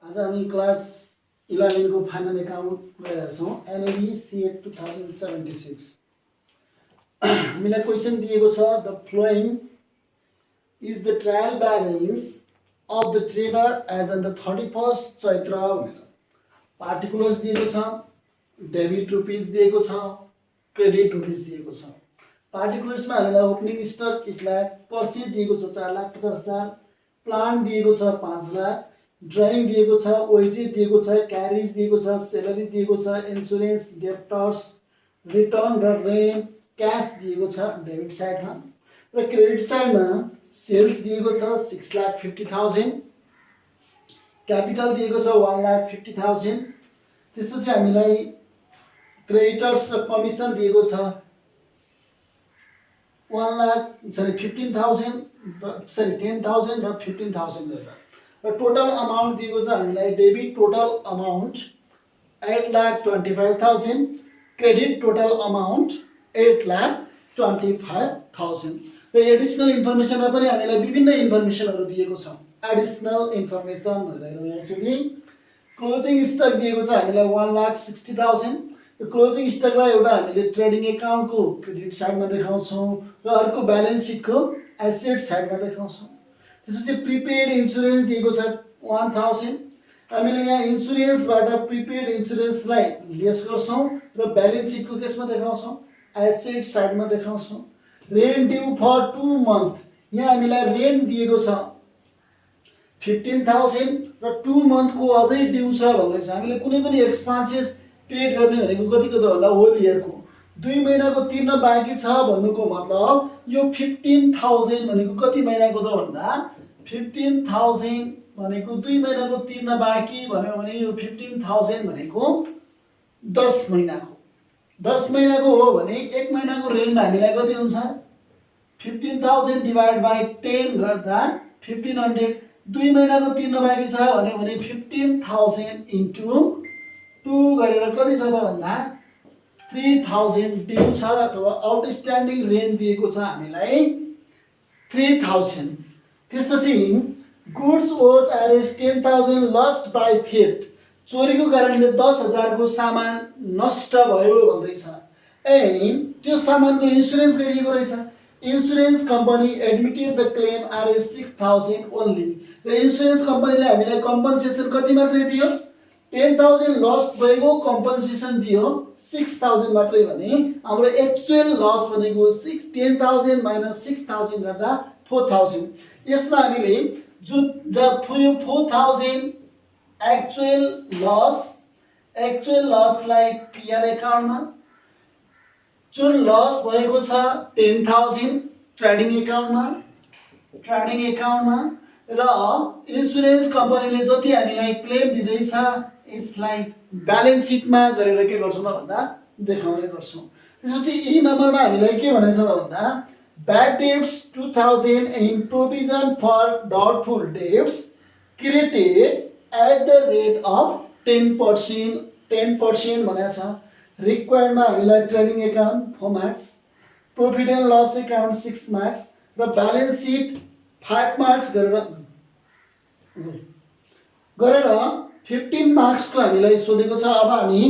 आज हामी क्लास 11 को फाइनल एकाउन्ट गरिरहेछौँ एनएबी सीएट 2076 हामीलाई क्वेशन दिएको छ the following is the trial balance of the trader as on the 31st Chaitra भनेर पार्टिकुलर्स दिएको छ डेबिट रुपीज दिएको छ क्रेडिट रुपीज दिएको छ पार्टिकुलर्समा हामीलाई ओपनिङ स्टक 1 लाख पर्चेज दिएको छ 4,50,000 प्लान दिएको छ 5 लाख ड्राइङ दिएको छ वेजेस दिएको छ क्यारेज दिएको छ सैलरी दिएको छ इन्स्योरेन्स डेप्टर्स रिटर्न र रेन्ट क्याश दिएको छ डेबिट साइडमा र क्रेडिट साइडमा सेल्स दिएको छ 6,50,000 क्यापिटल दिएको छ 1,50,000 त्यसपछि हामीलाई क्रेडिटर्स र कमिसन दिएको छ 10,000 र 15,000 गरेर र टोटल अमाउन्ट दिएको छ हामीलाई debit total amount 8,25,000 credit total amount 8,25,000 र एडिसनल इन्फर्मेसनमा पनि हामीलाई विभिन्न इन्फर्मेसनहरू दिएको छ एडिसनल इन्फर्मेसन भनेर यहाँ चाहिँ नि क्लोजिङ स्टक दिएको छ हामीलाई 1,60,000 यो क्लोजिङ स्टकलाई एउटा हामीले ट्रेडिङ एकाउन्टको क्रेडिट साइडमा देखाउँछौँ र अर्को ब्यालेन्स सिटको एसेट साइडमा देखाउँछौँ त्यसपछि प्रिपेड इन्स्योरेन्स दिएको छ 1,000 हामीले यहाँ इन्स्योरेन्सबाट प्रिपेड इन्स्योरेन्सलाई लेस गर्छौँ र ब्यालेन्स सिटको केसमा देखाउँछौँ एसेट साइडमा देखाउँछौँ रेन्ट ड्यू फर 2 मन्थ यहाँ हामीलाई रेन्ट दिएको छ 15,000 र 2 मन्थको अझै ड्यू छ भन्दैछ हामीले कुनै पनि एक्सपेन्सेस पेड गर्ने भनेको कतिको त होला होल इयरको 2 महिनाको तिर्न बाँकी छ भन्नुको मतलब यो 15,000 भनेको कति महिनाको त भन्दा 15,000 भनेको 2 महिनाको तिर्न बाँकी भन्यो भने यो 15,000 भनेको 10 महिनाको हो भने 1 महिनाको रेन्ट हामीलाई कति हुन्छ 15,000 डिवाइड बाइ 10 गर्दा 1500 2 महिनाको तिर्न बाँकी छ भने 15,000 इन्टु 2 गरेर कति छ त भन्दा 3,000 ड्यू छ अथवा आउटस्ट्यान्डिङ रेन्ट दिएको छ हामीलाई 3,000 त्यसपछि goods worth as 10,000 lost by theft चोरीको कारणले 10,000 को सामान नष्ट भयो भन्दैछ एन्ड त्यो सामानको इन्स्योरेन्स गरिएको रहेछ insurance company admitted the claim RS 6,000 only र इन्स्योरेन्स कम्पनीले हामीलाई कम्पनसेसन कति मात्रै दियो 10,000 लस्ट भएको कम्पनसेसन दियो 6,000 मात्रै भने हाम्रो एक्चुअल लस भनेको 10,000 माइनस 6,000 गर्दा 4,000 यसमा हामीले जुन द 4,000 एक्चुअल लसलाई पीआर एकाउन्टमा जुन लस भएको छ 10,000 ट्रेडिङ एकाउन्टमा र इन्स्योरेन्स कम्पनीले जति हामीलाई क्लेम दिँदैछ यसलाई ब्यालेन्स सिटमा गरेर के गर्छौँ भन्दा देखाउने गर्छौँ त्यसपछि यी नम्बरमा हामीलाई के भनेछ भन्दा bad debts 2,000 in provision for doubtful debts created at the rate of 10% भनेको छ रिक्वायर्डमा हामीलाई trading account 4 marks profit and loss account 6 marks र ब्यालेन्स सिट 5 मार्क्स गरेर 15 मार्क्स को हामीलाई सोधेको छ अब हामी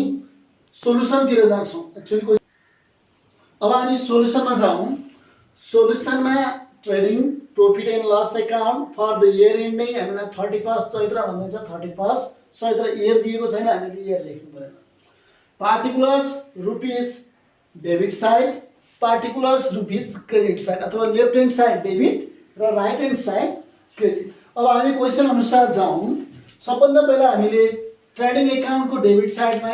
सोलुसनतिर जान्छौँ एक्चुअली अब हामी सोलुसनमा जाउँ सोलुसनमा trading profit and loss account for the year ending हामीलाई 31st चैत्र भन्दैछ 31st चैत्र इयर दिएको छैन हामीले इयर लेख्नु पर्यो particulars rupees debit side particulars rupees credit side अथवा लेफ्ट ह्यान्ड साइड डेबिट र राइट ह्यान्ड साइड क्रेडिट अब हामी क्वेसन अनुसार जाउँ सबभन्दा पहिला हामीले ट्रेडिङ एकाउन्टको डेबिट साइडमा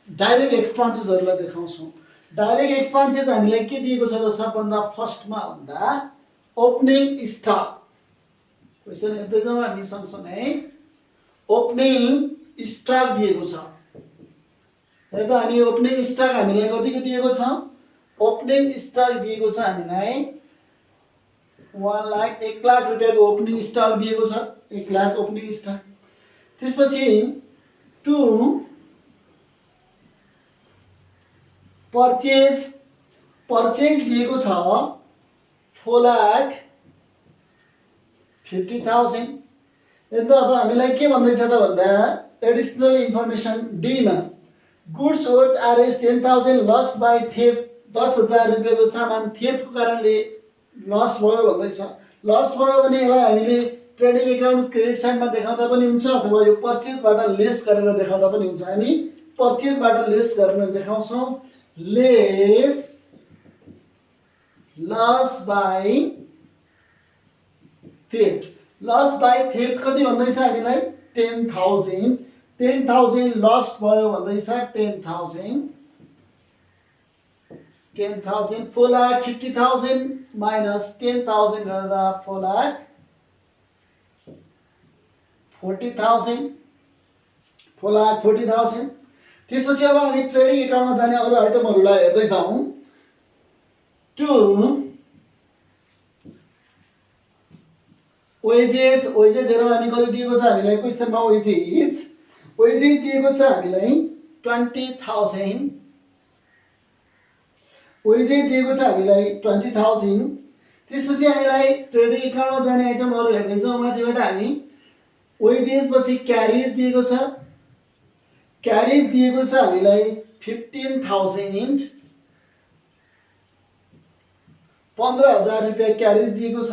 डाइरेक्ट एक्सपेन्सेसहरूलाई देखाउँछौँ डाइरेक्ट एक्सपेन्सेस हामीलाई के दिएको छ त सबभन्दा फर्स्टमा भन्दा ओपनिङ स्टक क्वेसन हेर्दै जाउँ हामी सँगसँगै ओपनिङ स्टक दिएको छ हेर्दा हामी ओपनिङ स्टक हामीलाई कतिको दिएको छ ओपनिङ स्टक दिएको छ हामीलाई 1 लाख रुपैयाँको ओपनिङ स्टक दिएको छ 1 लाख ओपनिङ स्टक त्यसपछि 2 पर्चेज दिएको छ 4,50,000 अन्त अब हामीलाई के भन्दैछ त भन्दा एडिसनल इन्फर्मेसन डी मा goods worth RS 10,000 loss by theft 10,000 रुपियाँको सामान थेफ्टको कारणले लस भयो भन्दैछ। लस भयो भने यसलाई हामीले ट्रेडिङ एकाउन्ट क्रेडिट साइडमा देखाउँदा पनि हुन्छ अथवा यो पर्चेजबाट लेस गरेर देखाउँदा पनि हुन्छ। हामी पर्चेजबाट लेस गरेर देखाउँछौँ। Less loss by theft, loss by theft कति भन्दैछ हामीलाई 10,000 10,000 लस भयो भन्दैछ 10,000 10,000 4,50,000 माइनस 10,000 गर्दा 4,40,000 4,40,000। त्यसपछि अब हामी ट्रेडिङ एकाउन्टमा जाने अरू आइटमहरूलाई हेर्दै जाउँ। टु वेजेस हेरौँ हामी कति दिएको छ हामीलाई क्वेसनमा। वेजेस दिएको छ हामीलाई 20,000 वेजेस दिएको छ हामीलाई 20,000। त्यसपछि हामीलाई ट्रेडिङ एकाउन्टमा जाने आइटमहरू हेर्दै छौँ। माथिबाट हामी वेजेस पछि क्यारेज दिएको छ, क्यारेज दिएको छ हामीलाई 15,000 15,000 रुपियाँ क्यारेज दिएको छ।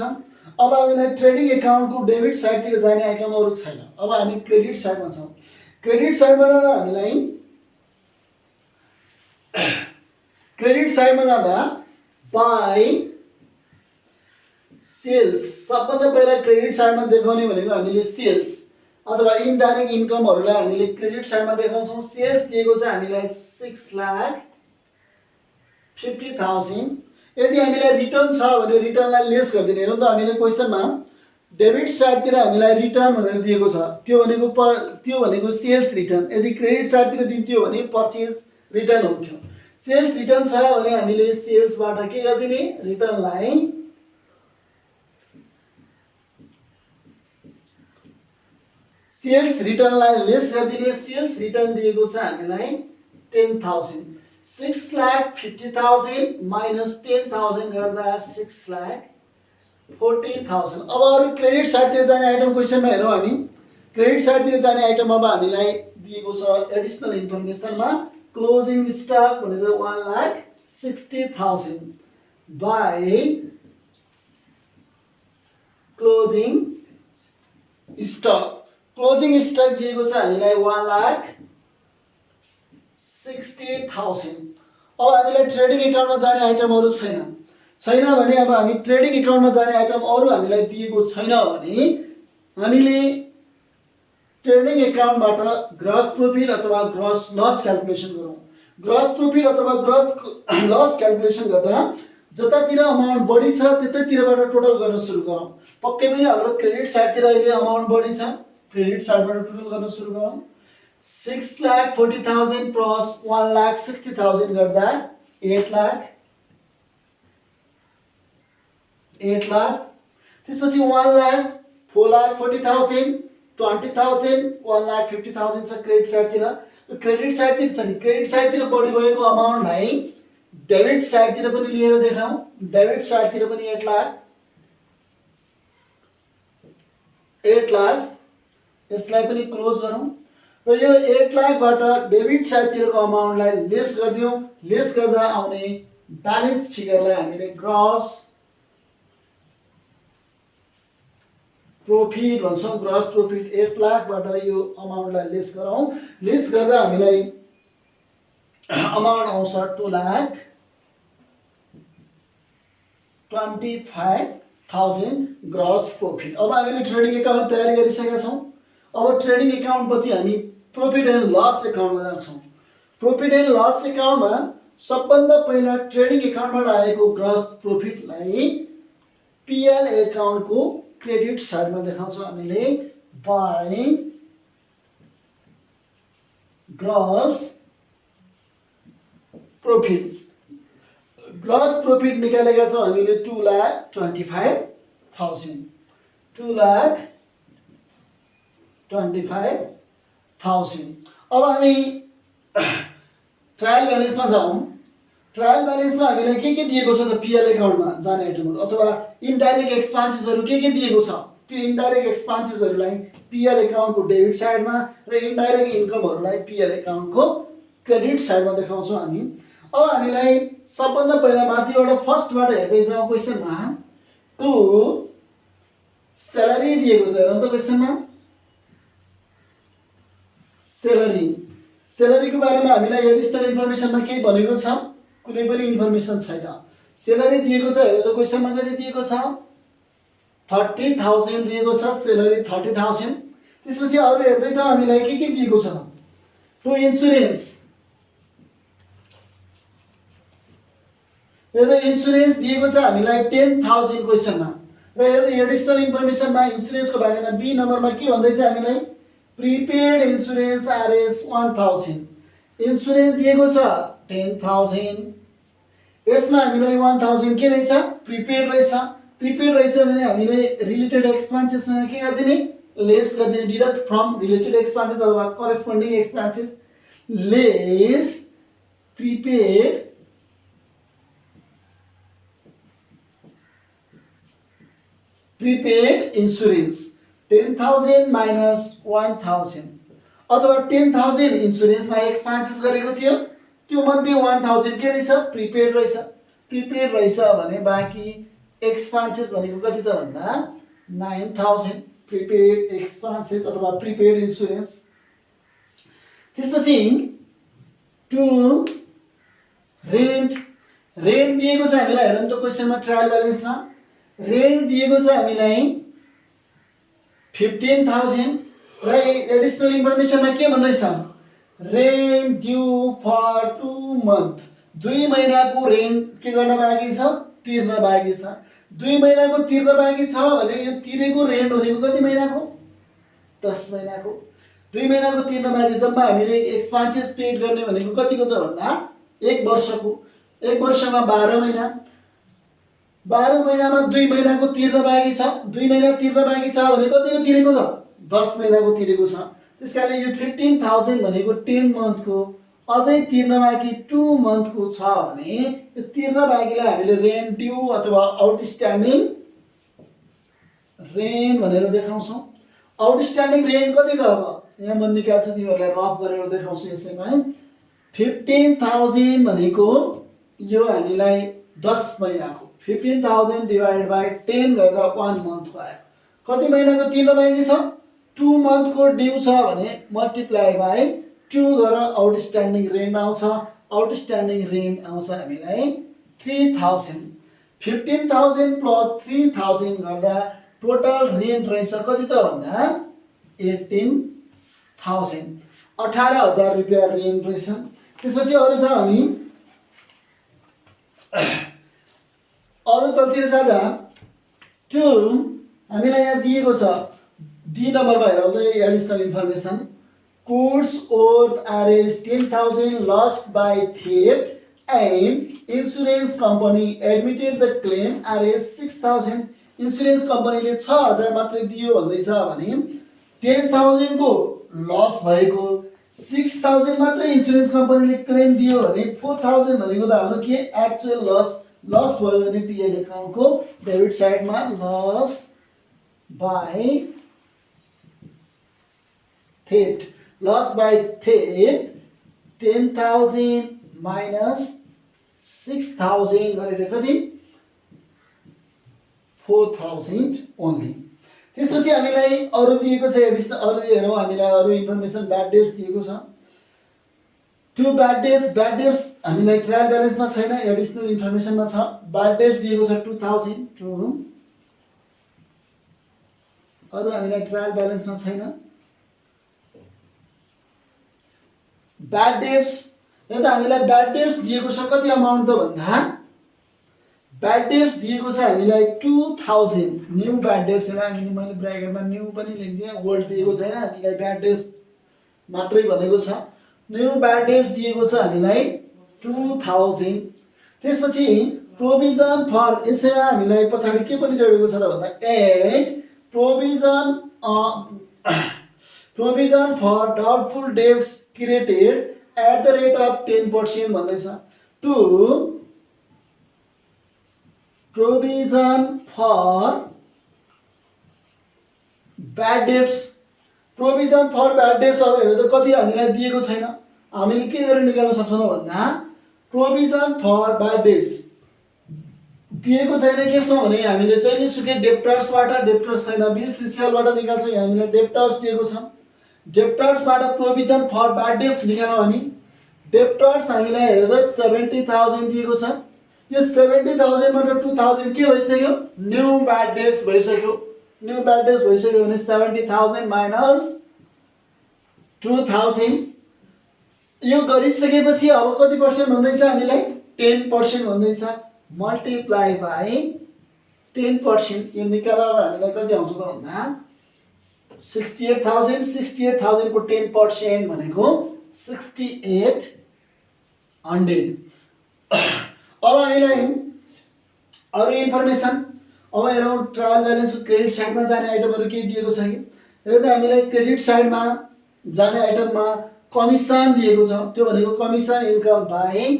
अब हामीलाई ट्रेडिङ एकाउन्टको डेबिट साइडतिर जाने आइटमहरू छैन। अब हामी क्रेडिट साइडमा छौँ। क्रेडिट साइडमा जाँदा हामीलाई बाई सेल्स सबभन्दा पहिला क्रेडिट साइडमा देखाउने भनेको हामीले सेल्स अथवा इनडाइरेक्ट इन्कमहरूलाई हामीले क्रेडिट साइडमा देखाउँछौँ। सेल्स दिएको छ हामीलाई 6,50,000। यदि हामीलाई रिटर्न छ भने रिटर्नलाई लेस गरिदिने। हेरौँ त हामीले क्वेसनमा डेबिट साइडतिर हामीलाई रिटर्न भनेर दिएको छ, त्यो भनेको सेल्स रिटर्न। यदि क्रेडिट साइडतिर दिन्थ्यो भने पर्चेज रिटर्न हुन्थ्यो। सेल्स रिटर्न छ भने हामीले सेल्सबाट के गरिदिने, रिटर्नलाई लेस गरिदिने। सेल्स रिटर्न दिएको छ हामीलाई 10,000 6,50,000 माइनस 10,000 गर्दा 6,40,000। अब अरू क्रेडिट साइडतिर जाने आइटम क्वेसनमा हेरौँ हामी। क्रेडिट साइडतिर जाने आइटम अब हामीलाई दिएको छ एडिसनल इन्फर्मेसनमा क्लोजिङ स्टक भनेर 1,60,000 by closing stock. Closing stock दिएको छ हामीलाई 1,60,000। अब हामीलाई ट्रेडिङ एकाउन्टमा जाने आइटमहरू छैन भने अब हामी ट्रेडिङ एकाउन्टमा जाने आइटम अरू हामीलाई दिएको छैन भने हामीले ट्रेडिङ एकाउन्टबाट ग्रस प्रॉफिट अथवा ग्रस लस क्याल्कुलेसन गरौँ। ग्रस प्रॉफिट अथवा ग्रस लस क्याल्कुलेसन गर्दा जतातिर अमाउन्ट बढी छ त्यतैतिरबाट टोटल गर्न सुरु गरौँ। पक्कै पनि हाम्रो क्रेडिट साइडतिर अहिले अमाउन्ट बढी छ, क्रेडिट साइडबाट टोटल गर्न सुरु गरौँ। 6,40,000 प्लस 1,60,000 गर्दा 8,00,000। त्यसपछि 1,00,000 4,40,000 20,000 1,50,000 छ क्रेडिट साइडतिर। क्रेडिट साइडतिर बढी भएको अमाउन्टलाई डेबिट साइडतिर पनि लिएर देखाउँ। डेबिट साइडतिर पनि 8,00,000 यसलाई पनि क्लोज गरौँ र यो 8,00,000बाट डेबिट साइडतिरको अमाउन्टलाई लेस गरिदिउँ। लेस गर्दा आउने ब्यालेन्स फिगरलाई हामीले ग्रस प्रॉफिट भन्छौँ। ग्रस प्रॉफिट 8,00,000बाट यो अमाउन्टलाई लेस गरौँ। लेस गर्दा हामीलाई अमाउन्ट आउँछ 2,25,000 ग्रस प्रॉफिट। अब हामीले ट्रेडिङ एकाउन्ट तयारी गरिसकेका छौँ। अब ट्रेडिङ एकाउन्ट पछि हामी प्रॉफिट एन्ड लस एकाउन्टमा जान्छौँ। प्रॉफिट एन्ड लस एकाउन्टमा सबभन्दा पहिला ट्रेडिङ एकाउन्टबाट आएको ग्रस प्रॉफिटलाई पीएल एकाउन्टको क्रेडिट साइडमा देखाउँछौँ हामीले by gross profit. Gross profit निकालेका छौँ हामीले 2,25,000 2,25,000। अब हामी ट्रायल ब्यालेन्समा जाउँ। ट्रायल ब्यालेन्समा हामीलाई के दिएको छ त पीएल एकाउन्टमा जाने आइटमहरू अथवा इनडाइरेक्ट एक्सपेन्सेसहरू के दिएको छ। त्यो इन्डाइरेक्ट एक्सपेन्सेसहरूलाई पिएल एकाउन्टको डेबिट साइडमा र इन्डाइरेक्ट इन्कमहरूलाई पिएल एकाउन्टको क्रेडिट साइडमा देखाउँछौँ हामी। अब हामीलाई सबभन्दा पहिला माथिबाट फर्स्टबाट हेर्दै जाउँ क्वेसनमा। टु स्यालेरी दिएको छ, हेरौँ त क्वेसनमा स्यालेरी। स्यालेरीको बारेमा हामीलाई एडिसनल इन्फर्मेसनमा केही भनेको छ? कुनै पनि इन्फर्मेसन छैन। स्यालेरी दिएको छ, हेर्नु त क्वेसनमा कति दिएको छ? 30,000 दिएको छ, स्यालेरी 30,000। त्यसपछि अरू हेर्दै छौँ हामीलाई के दिएको छ? टु इन्सुरेन्स, हेर्दा इन्सुरेन्स दिएको छ हामीलाई 10,000 क्वेसनमा। र हेर्दा एडिसनल इन्फर्मेसनमा इन्सुरेन्सको बारेमा बी नम्बरमा के भन्दैछ हामीलाई? Prepaid insurance RS 1000। इन्सुरेन्स दिएको छ 10,000। यसमा हामीलाई 1000 के रहेछ? प्रिपेड रहेछ। प्रिपेड रहेछ भने हामीले रिलेटेड एक्सपेन्सेससँग के गर्दिने? लेस गर्दिने। डिडक्ट फ्रम रिलेटेड एक्सपेन्सेस अथवा corresponding expenses less prepaid prepaid insurance 10,000 minus 1000 अथवा 10,000 इन्सुरेन्समा एक्सपेन्सेस गरेको थियो, त्यो मध्ये 1000 के रहेछ? प्रिपेड रहेछ। प्रिपेड रहेछ भने बाँकी एक्सपेन्सेस भनेको कति त भन्दा 9,000 प्रिपेड एक्सपेन्सेस अथवा प्रिपेड इन्सुरेन्स। त्यसपछि टु रेन्ट, रेन्ट दिएको छ हामीलाई, हेरौँ त क्वेसनमा ट्रायल ब्यालेन्समा रेन्ट दिएको छ हामीलाई 15,000 र एडिसनल इन्फर्मेसनमा के भन्दैछ? रेन्ट ड्यू फर 2 मन्थ, 2 महिनाको रेन्ट के गर्न बाँकी छ? तिर्न बाँकी छ। 2 महिनाको तिर्न बाँकी छ भने यो तिरेको रेन्ट भनेको कति महिनाको? 10 महिनाको। 2 महिनाको तिर्न बाँकी, जम्मा हामीले एक्सपेन्सेस पेड गर्ने भनेको कतिको त भन्दा 1 वर्षको। 1 वर्षमा 12 महिना, 12 महिनामा 2 महिनाको तिर्न बाँकी छ। 2 महिना तिर्न बाँकी छ भने कतिको तिरेको त? 10 महिनाको तिरेको छ। त्यसकारणले यो 15,000 भनेको 10 मन्थको, अझै तिर्न बाँकी 2 मन्थको छ भने यो तिर्न बाँकीलाई हामीले रेन्ट ड्यू अथवा आउटस्ट्यान्डिङ रेन्ट भनेर देखाउँछौँ। आउटस्ट्यान्डिङ रेन्ट कति त? अब यहाँ म निकाल्छु, तिमीहरूलाई रफ गरेर देखाउँछु यसैमा है। 15,000 भनेको यो हामीलाई 10 महिनाको 15,000 डिवाइड बाई 10 गर्दा 1 मन्थको आयो। कति महिनाको तिर्न बाँकी छ? 2 मन्थको ड्यू छ भने मल्टिप्लाई बाई 2 गरेर आउटस्ट्यान्डिङ रेन्ट आउँछ। आउटस्ट्यान्डिङ रेन्ट आउँछ हामीलाई 3,000। 15,000 प्लस 3,000 गर्दा टोटल रेन्ट रहेछ कति त भन्दा 18,000, 18,000 रुपियाँ रेन्ट रहेछ। त्यसपछि अरू छ हामी अरू तलतिर जाँदा टु हामीलाई यहाँ दिएको छ डी नम्बरमा, हेरौँ त additional information. Course or RS 10,000 lost by theft and insurance company admitted the claim RS 6,000। इन्सुरेन्स कम्पनीले 6,000 मात्रै दियो भन्दैछ भने 10,000 को लस भएको, 6,000 मात्रै इन्सुरेन्स कम्पनीले क्लेम दियो भने 4,000 भनेको त हाम्रो के एक्चुअल लस। लस भयो भने पिएल एकाउन्टको डेबिट साइडमा loss by theft, loss by theft 10,000 minus 6,000 गरेर कति? 4,000 ओन्ली। त्यसपछि हामीलाई अरू दिएको छ एडिसनल, अरू हेरौँ हामीलाई अरू इन्फर्मेसन। ब्याड डेट्स दिएको छ 2 ब्याड डेट्स। ब्याड डेट्स हामीलाई ट्रायल ब्यालेन्समा छैन, एडिसनल इन्फर्मेसनमा छ। ब्याड डेट्स दिएको छ 2,000। अरू हामीलाई ट्रायल ब्यालेन्समा छैन। ब्याड डेट्स, यता हामीलाई ब्याड डेट्स दिएको छ कति अमाउन्ट त भन्दा ब्याड डेट्स दिएको छ हामीलाई 2,000। न्यू ब्याड डेट्स, हेर हामीले मैले ब्र्याकेटमा न्यू पनि लेखिदिएँ, ओल्ड दिएको छैन, हामीलाई ब्याड डेट्स मात्रै भनेको छ। न्यू ब्याड डेट्स दिएको छ हामीलाई 2,000। त्यसपछि प्रोभिजन फर, यसैमा हामीलाई पछाडि के पनि जोडेको छ त भन्दा add provision for doubtful debts created at the rate of 10% भन्दैछ। To provision for bad debts, provision for bad debts अब हेर्नु त कति हामीलाई दिएको छैन। हामीले के गरेर निकाल्न सक्छौँ भन्दा प्रोभिजन फर ब्याड डेब्ट्स दिएको छैन केसमा भने हामीले चाहिँ सुके डेप्टर्सबाट, डेप्टर्स छैन 20 रिसिभलबाट निकाल्छौँ। यहाँ हामीलाई डेप्टर्स दिएको छ, डेप्टर्सबाट प्रोभिजन फर ब्याड डेब्ट्स निकाल्यौँ हामी। डेप्टर्स हामीलाई हेर्दा 70,000 दिएको छ। यो 70,000 बाट 2000 के भइसक्यो, न्यू ब्याड डेब्ट्स भइसक्यो। न्यू ब्याड डेब्ट्स भइसक्यो भने 70,000 माइनस 2000 यो गरिसकेपछि अब कति पर्सेन्ट भन्दैछ हामीलाई 10% भन्दैछ। मल्टिप्लाई बाई 10% यो निकालेर हामीलाई कति आउँछ त भन्दा 68,000। 68,000 को 10% भनेको 6800। अब हामीलाई अरु इन्फर्मेसन अब हेरौँ ट्रायल ब्यालेन्सको क्रेडिट साइडमा जाने आइटमहरु के दिएको छ कि हेर्दा हामीलाई क्रेडिट साइडमा जाने आइटममा कमिसन दिएको छ। त्यो भनेको कमिसन इन्कम बाइ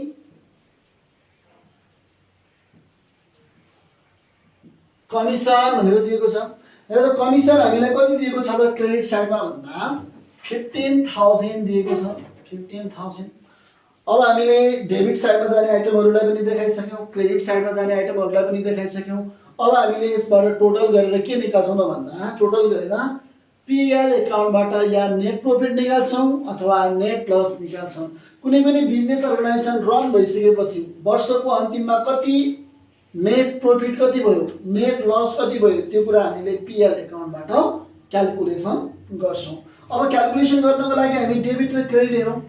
कमिसन भनेर दिएको छ। हेर्दा कमिसन हामीलाई कति दिएको छ त क्रेडिट साइडमा भन्दा 15,000 दिएको छ। 15,000। अब हामीले डेबिट साइडमा जाने आइटमहरुलाई पनि देखाइसक्यौं, क्रेडिट साइडमा जाने आइटमहरुलाई पनि देखाइसक्यौं। अब हामीले यसबाट टोटल गरेर के निकाल्छौं त भन्दा टोटल गरेर पीएल अकाउन्टबाट या नेट प्रॉफिट निकाल्छौं अथवा नेट लस निकाल्छौं। कुनै पनि बिजनेस अर्गनाइजेसन रन भइसकेपछि वर्षको अन्तिममा कति नेट प्रॉफिट कति भयो, नेट लस कति भयो, त्यो कुरा हामीले पीएल अकाउन्टबाट क्याल्कुलेसन गर्छौं। अब क्याल्कुलेसन गर्नको लागि हामी डेबिट र क्रेडिट हेरौं।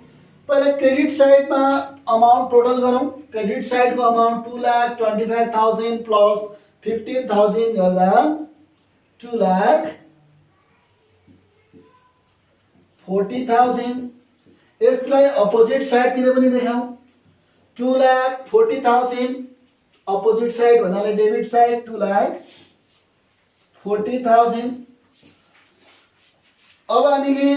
पहिला क्रेडिट साइडमा अमाउन्ट टोटल गरौं। क्रेडिट साइडको अमाउन्ट 2,25,000 प्लस 15,000 गर्दा 2,40,000। यसलाई अपोजिट साइडतिर पनि देखाऊ। 2,40,000 अपोजिट साइड भन्नाले डेबिट साइड 2,40,000। अब हामीले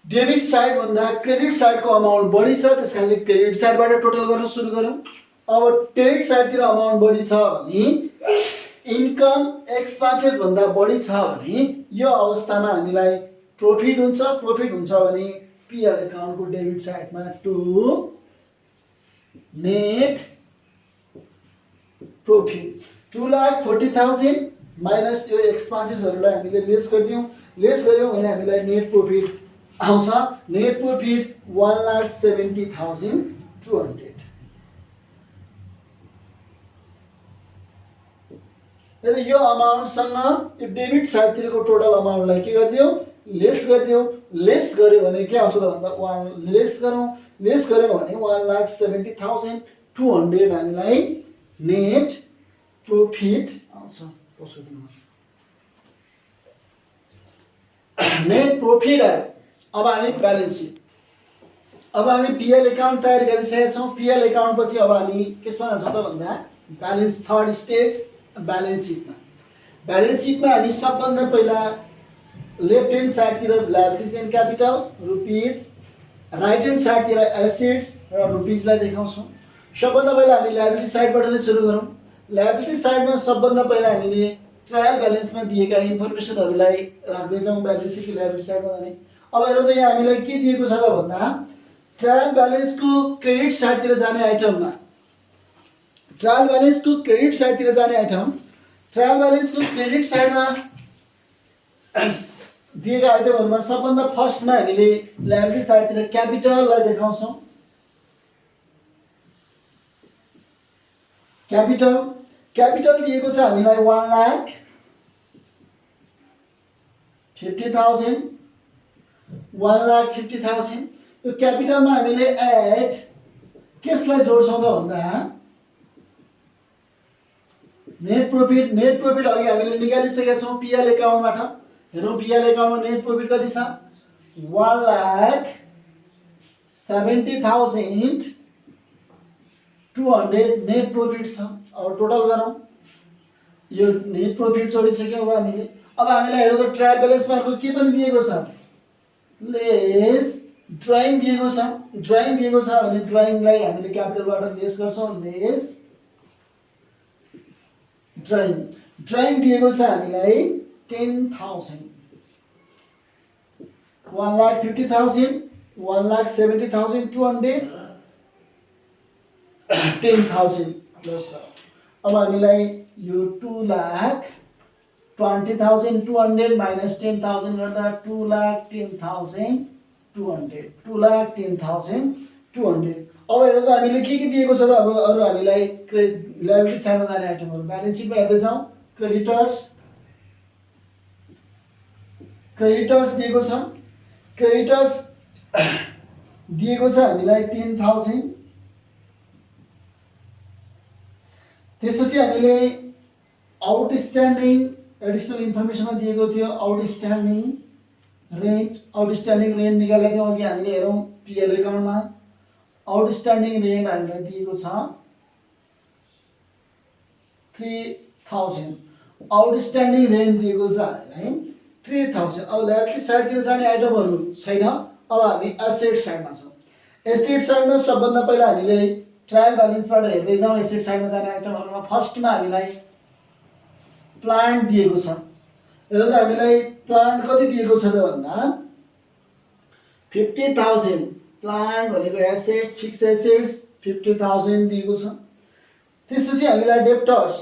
डेबिट साइड भन्दा क्रेडिट साइडको अमाउन्ट बढी छ, त्यसकारणले क्रेडिट साइडबाट टोटल गर्न सुरु गरौँ। अब क्रेडिट साइडतिर अमाउन्ट बढी छ भने इन्कम एक्सपेन्सेस भन्दा बढी छ भने यो अवस्थामा हामीलाई प्रॉफिट हुन्छ। प्रॉफिट हुन्छ भने पीएल अकाउन्टको डेबिट साइडमा टु नेट प्रॉफिट 2,40,000 माइनस यो एक्सपेन्सेसहरुलाई हामीले लेस गर्दियौं। लेस गर्यौं भने हामीलाई नेट प्रॉफिट आउँछ। Net profit 1,70,200। यदि यो अमाउन्टसँग यो डेबिट साइडतिरको टोटल अमाउन्टलाई के गर्दियौ, लेस गर्दियौ। लेस गर्यो भने के आउँछ त भन्दा 1 लेस गरौँ। लेस गर्यौं भने 1,70,200 हामीलाई नेट प्रॉफिट आउँछ। नेट प्रॉफिट आयो। अब हामी ब्यालेन्स शीट, अब हामी पीएल अकाउन्ट तयार गरिसकेका छौं। पीएल अकाउन्ट पछि अब हामी केसमा जान्छौं त भन्दा ब्यालेन्स थर्ड स्टेज ब्यालेन्स शीटमा। ब्यालेन्स शीटमा हामी सबभन्दा पहिला लेफ्ट ह्यान्ड साइडतिर liabilities and capital rupees, right hand साइडतिर एसेट्स र रुपीजलाई देखाउँछौं। सबभन्दा पहिला हामी लायबिलिटी साइडबाट नै सुरु गरौँ। लायबिलिटी साइडमा सबभन्दा पहिला हामीले ट्रायल ब्यालेन्समा दिएका इन्फर्मेसनहरुलाई राख्दै जाउँ। ब्यालेन्स शीटको लायबिलिटी साइडमा जाने अब हेर्नु त यहाँ हामीलाई के दिएको छ त भन्दा ट्रायल ब्यालेन्सको क्रेडिट साइडतिर जाने आइटममा ट्रायल ब्यालेन्सको क्रेडिट साइडतिर जाने आइटम ट्रायल ब्यालेन्सको क्रेडिट साइडमा दिएका आइटमहरुमा सबभन्दा फर्स्टमा हामीले लायबिलिटी साइडतिर क्यापिटललाई देखाउँछौं। क्यापिटल दिएको छ हामीलाई 1,50,000। 1,50,000 यो क्यापिटलमा हामीले एड केसलाई जोड्छौं त भन्दा नेट प्रॉफिट। नेट प्रॉफिट अघि हामीले निकालिसकेका छौं पीएल अकाउन्टबाट। हेरौं पीएल अकाउन्टमा नेट प्रॉफिट कति छ 1,70,200 नेट प्रॉफिट छ। अब टोटल गरौँ। यो नेट प्रॉफिट जोडिसक्यौं। अब हामीलाई हेरौँ त ट्रायल ब्यालेन्समा के पनि दिएको छ, लेस ड्राइङ दिएको छ। ड्राइङ दिएको छ भने ड्राइङलाई हामीले क्यापिटलबाट लेस गर्छौं। लेस ड्राइङ दिएको छ हामीलाई 10,000, 1,50,000, 1,70,200, 10,000 प्लस र अब हामीलाई यो 2,20,200 माइनस 10,000 गर्दा 2,10,200, 2,10,200। अब हेर्नु त हामीले के दिएको छ त अब अरु हामीलाई लायबिलिटी साइडमा जाने आइटमहरु ब्यालेन्स सिटमा हेर्दै जाउँ। क्रेडिटर्स दिएको छ, क्रेडिटर्स दिएको छ हामीलाई 10,000। त्यसपछि हामीले आउटस्ट्यान्डिङ एडिसनल इन्फर्मेसनमा दिएको थियो आउटस्ट्यान्डिङ रेन्ट निकालेको थियौँ अघि हामीले हेरौँ पीएल एकाउन्टमा। आउटस्ट्यान्डिङ रेन्ट हामीलाई दिएको छ 3,000, आउटस्ट्यान्डिङ रेन्ट दिएको छ हामीलाई 3,000। अब लायबिलिटी साइडतिर जाने आइटमहरु छैन। अब हामी एसेट साइडमा छौँ। एसेट साइडमा सबभन्दा पहिला हामीले ट्रायल ब्यालेन्सबाट हेर्दै जाउँ। एसेट साइडमा जाने आइटमहरुमा फर्स्टमा हामीलाई प्लान्ट दिएको छ। हेर्नु त हामीलाई प्लान्ट कति दिएको छ त भन्दा 50,000। प्लान्ट भनेको एसेट्स, फिक्स एसेट्स 50,000 दिएको छ। त्यसपछि हामीलाई डेप्टर्स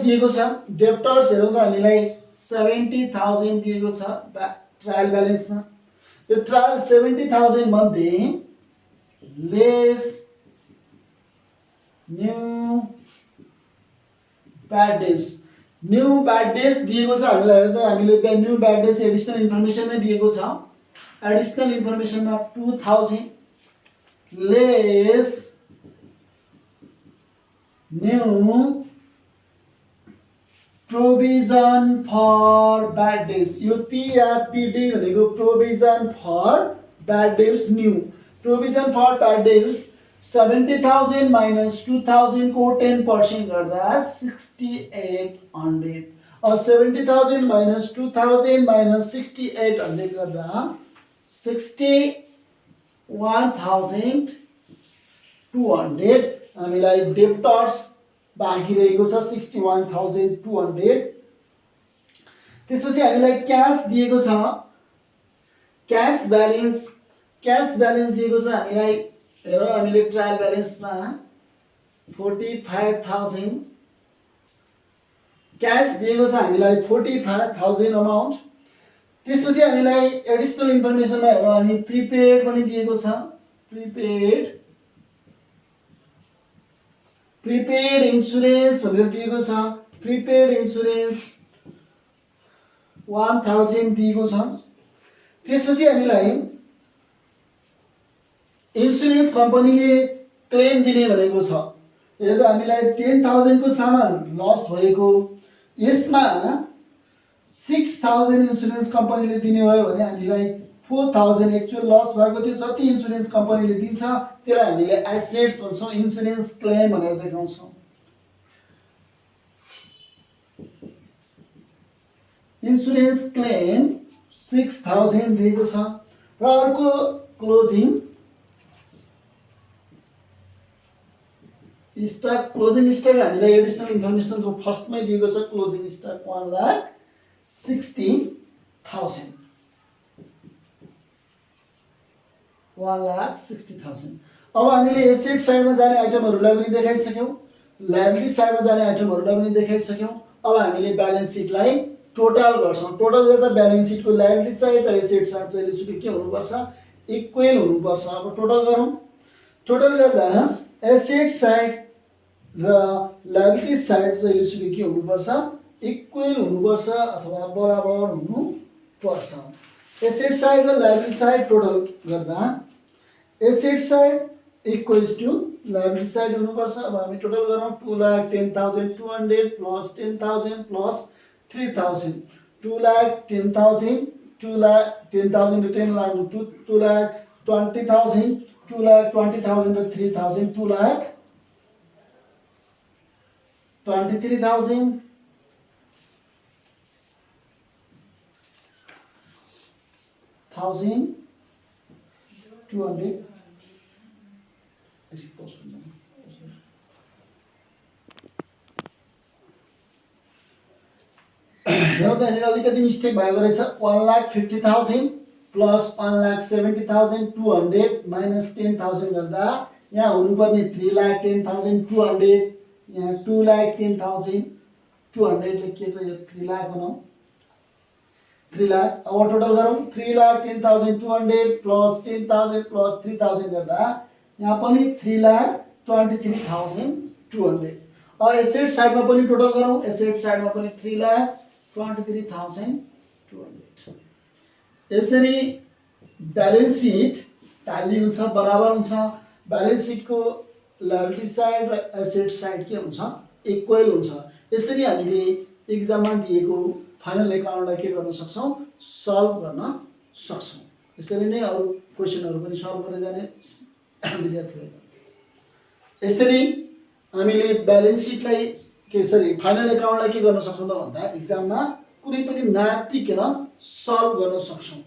दिएको छ। डेप्टर्स हेरौँ त हामीलाई 70,000 दिएको छ ट्रायल ब्यालेन्समा। यो ट्रायल 70,000 मध्ये लेस न्यू ब्याड डेट्स दिएको छ हामीलाई। हेर्नु त हामीले न्यू ब्याड डेट्स एडिसनल इन्फर्मेसनमै दिएको छ। एडिसनल इन्फर्मेसनमा 2,000 less new provision for bad debts. यो पीआरपीडी भनेको provision for bad debts new. Provision for bad debts 70,000 minus 2,000 को 10% गर्दा 6,800। और 70,000 माइनस 2,000 माइनस 6,800 गर्दा 61,200 हामीलाई डेप्टर्स बाँकी रहेको छ 61,200। त्यसपछि हामीलाई क्याश दिएको छ। क्याश ब्यालेन्स दिएको छ हामीलाई। हेरौँ हामीले ट्रायल ब्यालेन्समा 45,000 क्याश दिएको छ हामीलाई 45,000 अमाउन्ट। त्यसपछि हामीलाई एडिसनल इन्फर्मेसनमा हेरौँ हामी प्रिपेड पनि दिएको छ। प्रिपेड इन्सुरेन्स भनेर दिएको छ। प्रिपेड इन्सुरेन्स 1,000 दिएको छ। त्यसपछि हामीलाई इन्सुरेन्स कम्पनीले क्लेम दिने भनेको छ। हेर्दा हामीलाई 10,000 को सामान लस भएको यसमा 6,000 इन्सुरेन्स कम्पनीले दिने भयो भने हामीलाई 4,000 एक्चुअल लस भएको थियो जति इन्सुरेन्स कम्पनीले दिन्छ त्यसलाई हामीले एसेट्स भन्छौँ, इन्सुरेन्स क्लेम भनेर देखाउँछौँ। इन्सुरेन्स क्लेम 6,000 दिएको छ। र अर्को क्लोजिङ स्टक हामीलाई एडिसनल इन्फर्मेसनको फर्स्टमै दिएको छ। Closing stock 1,60,000। 1,60,000। अब हामीले एसेट साइडमा जाने आइटमहरुलाई पनि देखाइसक्यौं, लायबिलिटी साइडमा जाने आइटमहरुलाई पनि देखाइसक्यौं। अब हामीले ब्यालेन्स सिटलाई टोटल गर्छौं। टोटल गर्दा ब्यालेन्स सिटको लायबिलिटी साइड र एसेट साइड चाहिँ के हुनुपर्छ? इक्वल हुनुपर्छ। अब टोटल गरौँ। टोटल गर्दा एसेट साइड र लायबिलिटी साइड चाहिँ के हुनुपर्छ? इक्वल हुनुपर्छ अथवा बराबर हुनुपर्छ। एसेट साइड र लायबिलिटी साइड टोटल गर्दा asset side equals to liability side हुनुपर्छ। अब हामी टोटल गरौँ। 2,10,200 प्लस 10,000 प्लस 3,000 2,10,000 2,10,000 र 10 लाग्नु 2,20,000 2,20,000 र 3,000 2,23,000 1,200 हेर्नु त यहाँनिर अलिकति मिस्टेक भएको रहेछ 1,50,000 प्लस 1,70,200 माइनस 10,000 गर्दा यहाँ हुनुपर्ने 3,10,200 यहाँ 2,10,200 ले के छ यो 3 लाख बनाऊ 3 लाख अब टोटल गरौँ 3,10,200 प्लस 10,000 प्लस 3,000 गर्दा यहाँ पनि 3,23,200 अब एसेट साइडमा पनि टोटल गरौँ एसेट साइडमा पनि 3,23,200 यसरी ब्यालेन्स सिट टाली हुन्छ बराबर हुन्छ ब्यालेन्स सिटको लायबिलिटी साइड र एसेट साइड के हुन्छ इक्वल हुन्छ यसरी हामीले एक्जाममा दिएको फाइनल एकाउन्टलाई के गर्न सक्छौं सल्भ गर्न सक्छौं यसरी नै अरु क्वेशनहरु पनि सल्भ गर्दै जाने विद्यार्थीहरु यसरी हामीले ब्यालेन्स सिटलाई कसरी फाइनल एकाउन्टलाई के गर्न सक्छौं त भन्दा एक्जाममा कुनै पनि नातिकेर सल्भ गर्न सक्छौं